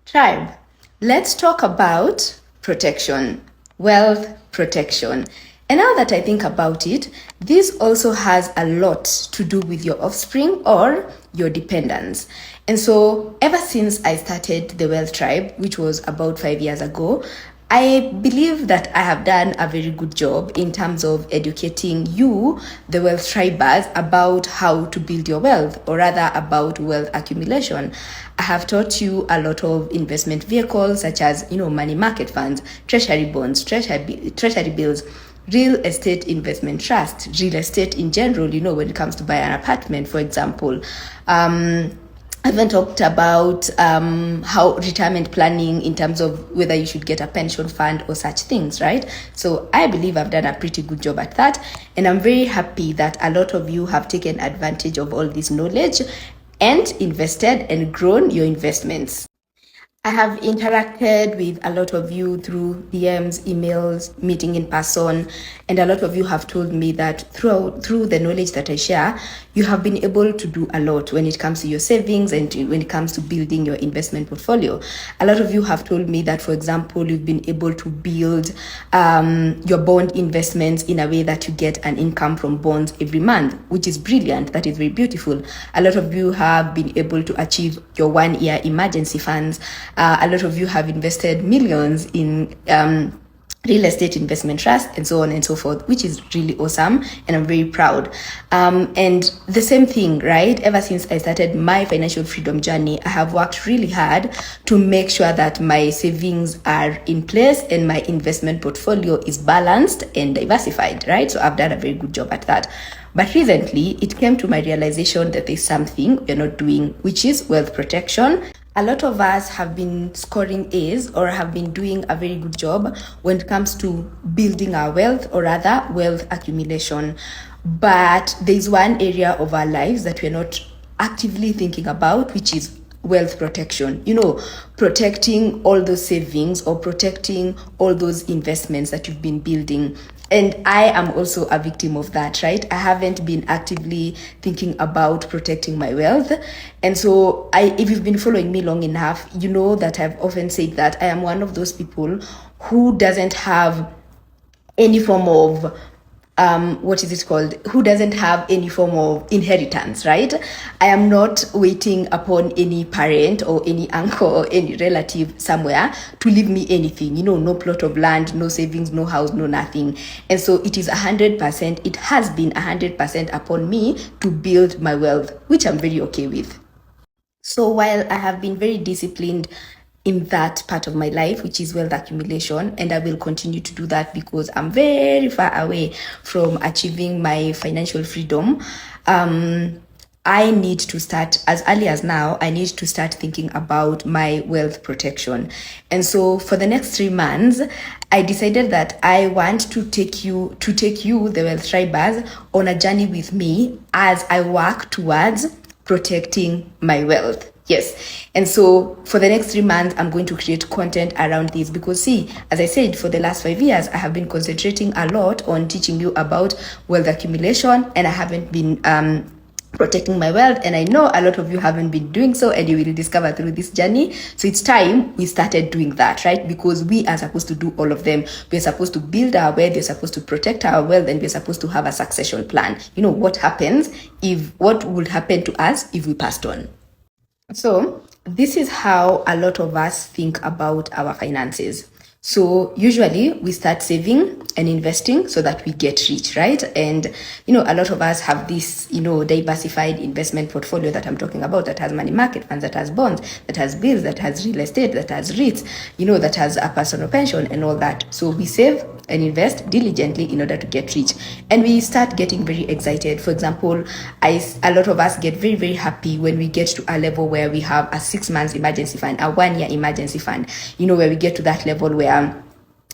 Tribe, let's talk about protection, wealth protection. And now that I think about it, this also has a lot to do with your offspring or your dependents. And so, ever since I started the Wealth Tribe, which was about 5 years ago, I believe that I have done a very good job in terms of educating you, the wealth tribers, about how to build your wealth, or rather about wealth accumulation. I have taught you a lot of investment vehicles such as, money market funds, treasury bonds, treasury bills, real estate investment trust, real estate in general, when it comes to buy an apartment, for example. I haven't talked about how retirement planning in terms of whether you should get a pension fund or such things, right? So I believe I've done a pretty good job at that. And I'm very happy that a lot of you have taken advantage of all this knowledge and invested and grown your investments. I have interacted with a lot of you through DMs, emails, meeting in person, and a lot of you have told me that through the knowledge that I share, you have been able to do a lot when it comes to your savings and when it comes to building your investment portfolio. A lot of you have told me that, for example, you've been able to build your bond investments in a way that you get an income from bonds every month, which is brilliant. That is very beautiful. A lot of you have been able to achieve your 1 year emergency funds. A lot of you have invested millions in real estate investment trust and so on and so forth, which is really awesome, and I'm very proud. And the same thing, right? Ever since I started my financial freedom journey, I have worked really hard to make sure that my savings are in place and my investment portfolio is balanced and diversified, right? So I've done a very good job at that. But recently, it came to my realization that there's something we're not doing, which is wealth protection. A lot of us have been scoring A's or have been doing a very good job when it comes to building our wealth, or rather wealth accumulation. But there's one area of our lives that we're not actively thinking about, which is wealth protection. Protecting all those savings or protecting all those investments that you've been building. And I am also a victim of that, right? I haven't been actively thinking about protecting my wealth. And so if you've been following me long enough, you know that I've often said that I am one of those people who doesn't have any form of who doesn't have any form of inheritance, right? I am not waiting upon any parent or any uncle or any relative somewhere to leave me anything, no plot of land, no savings, no house, no nothing. And so it is 100%, it has been 100% upon me to build my wealth, which I'm very okay with. So while I have been very disciplined in that part of my life, which is wealth accumulation, and I will continue to do that because I'm very far away from achieving my financial freedom, I need to start as early as now. I need to start thinking about my wealth protection. And so for the next 3 months, I decided that I want to take you, the wealth tribers, on a journey with me as I work towards protecting my wealth. Yes. And so for the next 3 months, I'm going to create content around this because, see, as I said, for the last 5 years, I have been concentrating a lot on teaching you about wealth accumulation, and I haven't been protecting my wealth. And I know a lot of you haven't been doing so, and you will discover through this journey. So it's time we started doing that, right? Because we are supposed to do all of them. We're supposed to build our wealth, we're supposed to protect our wealth, and we're supposed to have a succession plan. What would happen to us if we passed on? So this is how a lot of us think about our finances. So usually we start saving and investing so that we get rich, right? And, a lot of us have this, diversified investment portfolio that I'm talking about, that has money market funds, that has bonds, that has bills, that has real estate, that has REITs, that has a personal pension and all that. So we save and invest diligently in order to get rich. And we start getting very excited. For example, a lot of us get very, very happy when we get to a level where we have a 6 months emergency fund, a 1 year emergency fund, where we get to that level where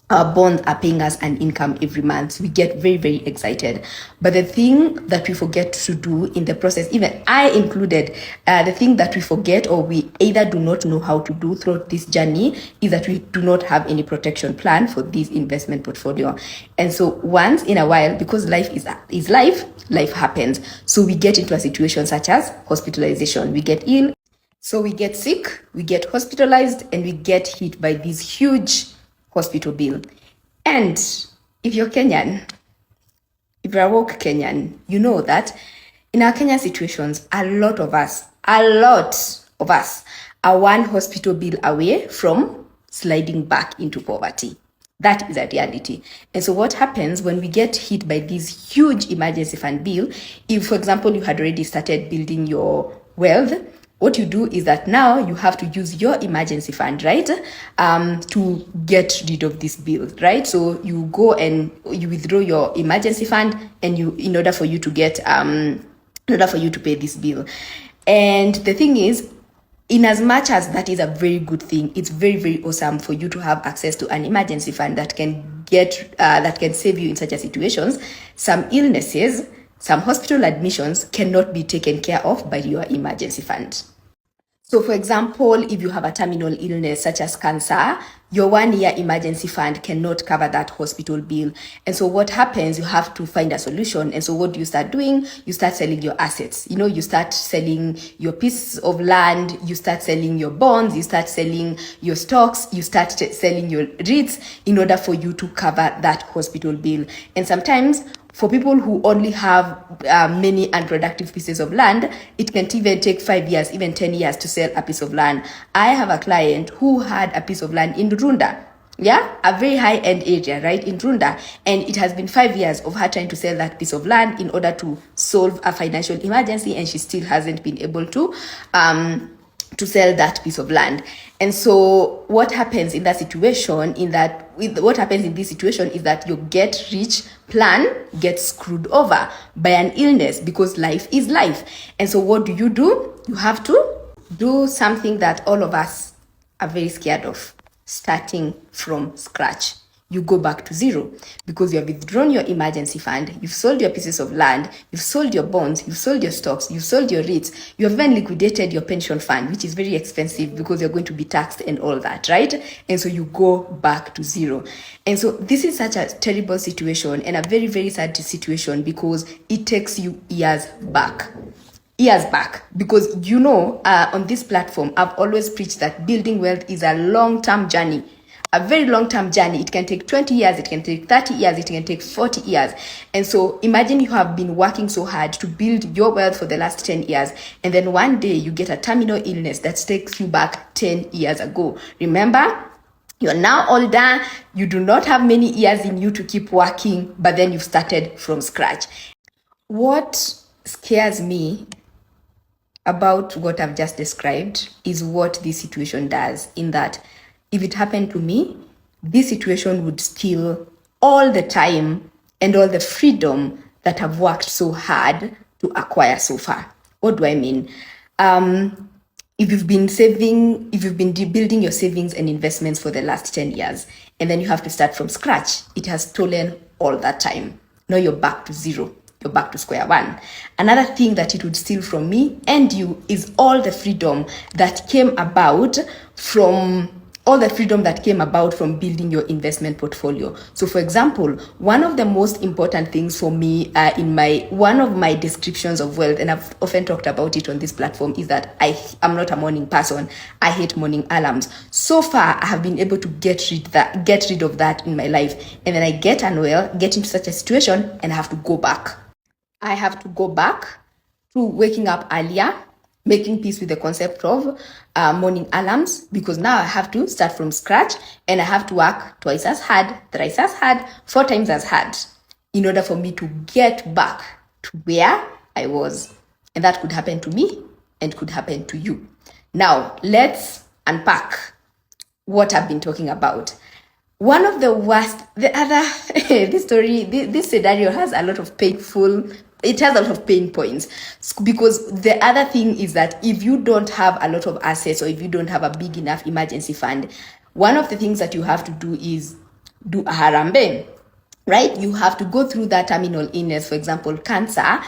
our bonds are paying us an income every month. We get very, very excited. But the thing that we forget to do in the process, even I included, the thing that we forget or we either do not know how to do throughout this journey is that we do not have any protection plan for this investment portfolio. And so once in a while, because life is life happens. So we get into a situation such as hospitalization. We get ill. So we get sick, we get hospitalized, and we get hit by this huge hospital bill. And if you're Kenyan, if you're a woke Kenyan, you know that in our Kenyan situations, a lot of us are one hospital bill away from sliding back into poverty. That is a reality. And so what happens when we get hit by this huge emergency fund bill, if, for example, you had already started building your wealth, what you do is that now you have to use your emergency fund, right, to get rid of this bill, right? So you go and you withdraw your emergency fund, and in order for you to pay this bill. And the thing is, in as much as that is a very good thing, it's very, very awesome for you to have access to an emergency fund that can save you in such a situations. Some illnesses, some hospital admissions cannot be taken care of by your emergency fund. So, for example, if you have a terminal illness such as cancer, your 1 year emergency fund cannot cover that hospital bill. And so what happens, you have to find a solution. And so what do you start doing? You start selling your assets. You start selling your pieces of land, you start selling your bonds, you start selling your stocks, you start selling your REITs in order for you to cover that hospital bill. And sometimes for people who only have many unproductive pieces of land, it can even take 5 years, even 10 years to sell a piece of land. I have a client who had a piece of land in Runda, a very high-end area, right, in Runda. And it has been 5 years of her trying to sell that piece of land in order to solve a financial emergency, and she still hasn't been able to sell that piece of land. And so what happens in this situation is that your get rich plan gets screwed over by an illness, because life is life. And so what do? You have to do something that all of us are very scared of: starting from scratch. You go back to zero, because you have withdrawn your emergency fund, you've sold your pieces of land, you've sold your bonds, you've sold your stocks, you've sold your REITs, you have even liquidated your pension fund, which is very expensive because you're going to be taxed and all that, right? And so you go back to zero. And so this is such a terrible situation, and a very, very sad situation, because it takes you years back, because on this platform I've always preached that building wealth is a long-term journey, a very long-term journey. It can take 20 years, it can take 30 years, it can take 40 years. And so imagine you have been working so hard to build your wealth for the last 10 years, and then one day you get a terminal illness that takes you back 10 years ago. Remember, you're now older, you do not have many years in you to keep working, but then you've started from scratch. What scares me about what I've just described is what this situation does, in that if it happened to me, this situation would steal all the time and all the freedom that I've worked so hard to acquire so far. What do I mean? If you've been building your savings and investments for the last 10 years, and then you have to start from scratch, it has stolen all that time. Now you're back to zero. You're back to square one. Another thing that it would steal from me and you is all the freedom that came about from building your investment portfolio. So for example, one of the most important things for me in one of my descriptions of wealth, and I've often talked about it on this platform, is that I'm not a morning person. I hate morning alarms. So far, I have been able to get rid of that in my life. And then I get into such a situation, and I have to go back. I have to go back to waking up earlier, making peace with the concept of morning alarms, because now I have to start from scratch, and I have to work twice as hard, thrice as hard, 4 times as hard in order for me to get back to where I was. And that could happen to me and could happen to you. Now, let's unpack what I've been talking about. One of the worst, this scenario has a lot of pain points, because the other thing is that if you don't have a lot of assets, or if you don't have a big enough emergency fund, one of the things that you have to do is do a harambe, right? You have to go through that terminal illness, for example, cancer,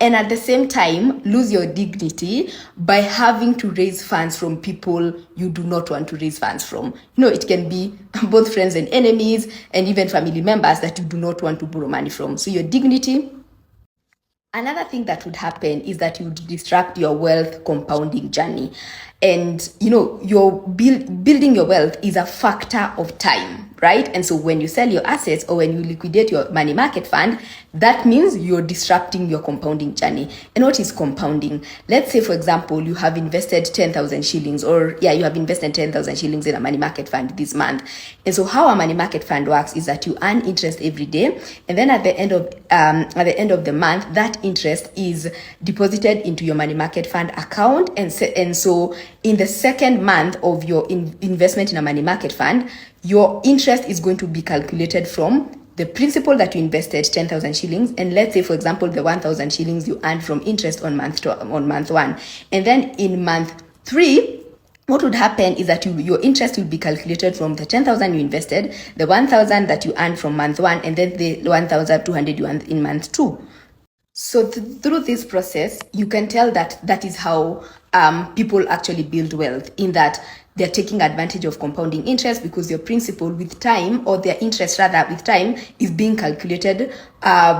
and at the same time lose your dignity by having to raise funds from people you do not want to raise funds from. It can be both friends and enemies, and even family members that you do not want to borrow money from. So your dignity. Another thing that would happen is that you would disrupt your wealth compounding journey. And your building your wealth is a factor of time, right? And so when you sell your assets or when you liquidate your money market fund, that means you're disrupting your compounding journey. And what is compounding? Let's say, for example, you have invested 10,000 shillings, or you have invested 10,000 shillings in a money market fund this month. And so how a money market fund works is that you earn interest every day, and then at the end of the month, that interest is deposited into your money market fund account. And so in the second month of your investment in a money market fund, your interest is going to be calculated from the principal that you invested, 10,000 shillings, and let's say, for example, the 1,000 shillings you earned from interest on month one. And then in month 3, what would happen is that your interest will be calculated from the 10,000 you invested, the 1,000 that you earned from month 1, and then the 1,200 you earned in month 2. So through this process, you can tell that is how people actually build wealth, in that they're taking advantage of compounding interest, because your principal with time, or their interest rather with time, is being calculated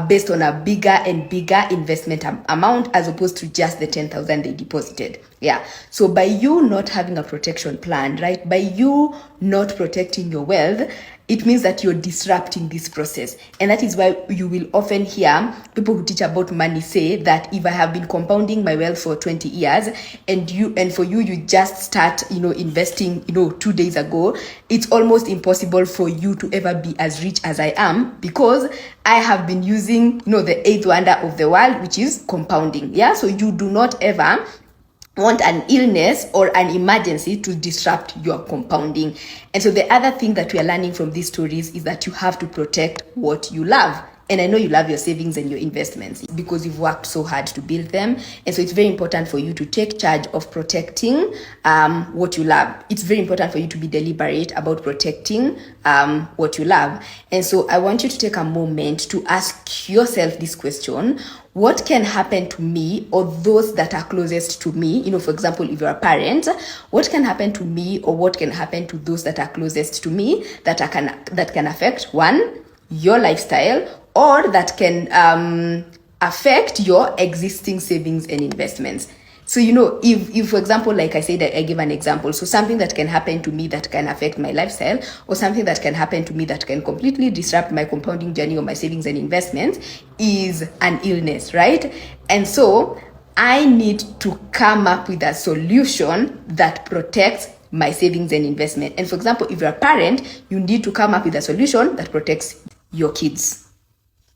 based on a bigger and bigger investment amount, as opposed to just the 10,000 they deposited. So by you not having a protection plan, right, by you not protecting your wealth, it means that you're disrupting this process. And that is why you will often hear people who teach about money say that if I have been compounding my wealth for 20 years and for you just start investing 2 days ago, it's almost impossible for you to ever be as rich as I am, because I have been using the eighth wonder of the world, which is compounding. So you do not ever want an illness or an emergency to disrupt your compounding. And so the other thing that we are learning from these stories is that you have to protect what you love. And I know you love your savings and your investments because you've worked so hard to build them. And so it's very important for you to take charge of protecting what you love. It's very important for you to be deliberate about protecting what you love. And so I want you to take a moment to ask yourself this question: what can happen to me or those that are closest to me? For example, if you're a parent, what can happen to me or what can happen to those that are closest to me that can affect, one, your lifestyle, or that can affect your existing savings and investments. So, if for example, like I said, I give an example. So something that can happen to me that can affect my lifestyle, or something that can happen to me that can completely disrupt my compounding journey or my savings and investments, is an illness, right? And so I need to come up with a solution that protects my savings and investment. And for example, if you're a parent, you need to come up with a solution that protects your kids.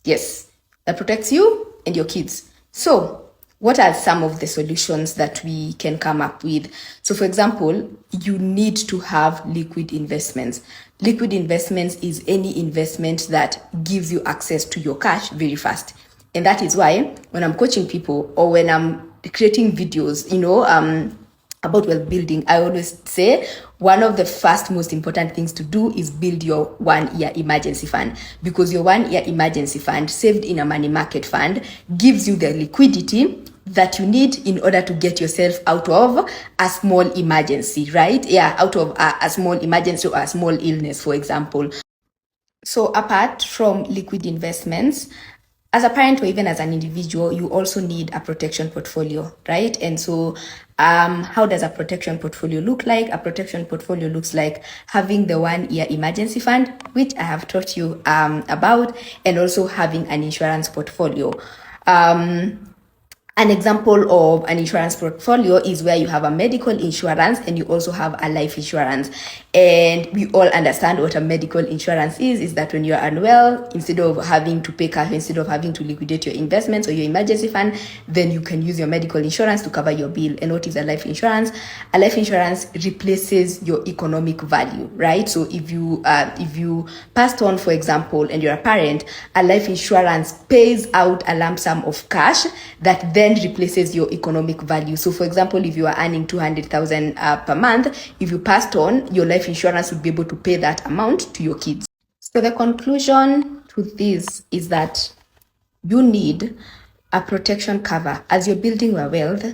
Yes, that protects you and your kids. So what are some of the solutions that we can come up with? So for example, you need to have liquid investments. Liquid investments is any investment that gives you access to your cash very fast. And that is why when I'm coaching people or when I'm creating videos, about wealth building, I always say one of the first most important things to do is build your 1-year emergency fund, because your 1-year emergency fund saved in a money market fund gives you the liquidity that you need in order to get yourself out of a small emergency, right? Out of a small emergency or a small illness, for example. So apart from liquid investments, as a parent or even as an individual, you also need a protection portfolio, right? And so how does a protection portfolio look like? A protection portfolio looks like having the 1-year emergency fund, which I have taught you about, and also having an insurance portfolio. An example of an insurance portfolio is where you have a medical insurance and you also have a life insurance. And we all understand what a medical insurance is that when you're unwell, instead of having to pay cash, instead of having to liquidate your investments or your emergency fund, then you can use your medical insurance to cover your bill. And what is a life insurance? A life insurance replaces your economic value, right? So if you passed on, for example, and you're a parent, a life insurance pays out a lump sum of cash that then replaces your economic value. So for example, if you are earning 200,000 per month, if you passed on, your life insurance would be able to pay that amount to your kids. So the conclusion to this is that you need a protection cover. As you're building your wealth,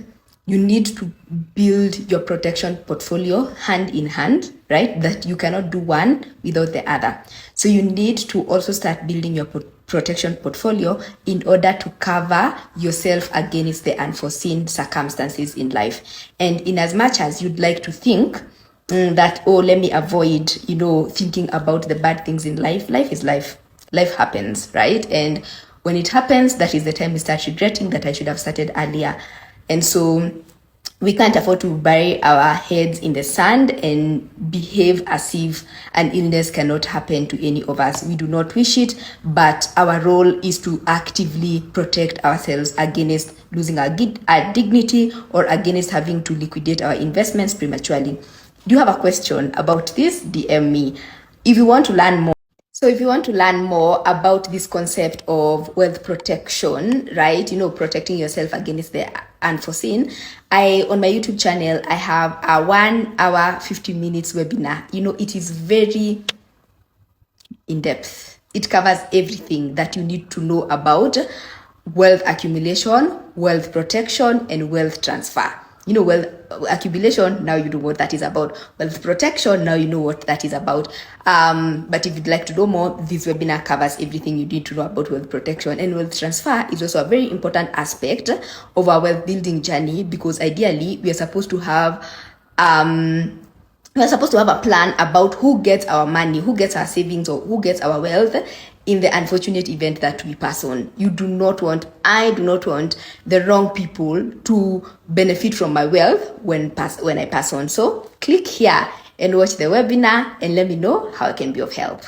you need to build your protection portfolio hand in hand, right? That you cannot do one without the other. So you need to also start building your protection portfolio in order to cover yourself against the unforeseen circumstances in life. And in as much as you'd like to think that, oh, let me avoid, thinking about the bad things in life, life is life. Life happens, right? And when it happens, that is the time we start regretting that I should have started earlier. And so we can't afford to bury our heads in the sand and behave as if an illness cannot happen to any of us. We do not wish it, but our role is to actively protect ourselves against losing our dignity or against having to liquidate our investments prematurely. Do you have a question about this? DM me. If you want to learn more, about this concept of wealth protection, right? Protecting yourself against the unforeseen. On my YouTube channel, I have a 1 hour, 50 minutes webinar. It is very in depth. It covers everything that you need to know about wealth accumulation, wealth protection, and wealth transfer. Wealth accumulation, now you know what that is about. Wealth protection, now you know what that is about. But if you'd like to know more, this webinar covers everything you need to know about wealth protection. And wealth transfer is also a very important aspect of our wealth building journey, because ideally we are supposed to have a plan about who gets our money, who gets our savings, or who gets our wealth in the unfortunate event that we pass on. I do not want the wrong people to benefit from my wealth when I pass on. So click here and watch the webinar and let me know how I can be of help.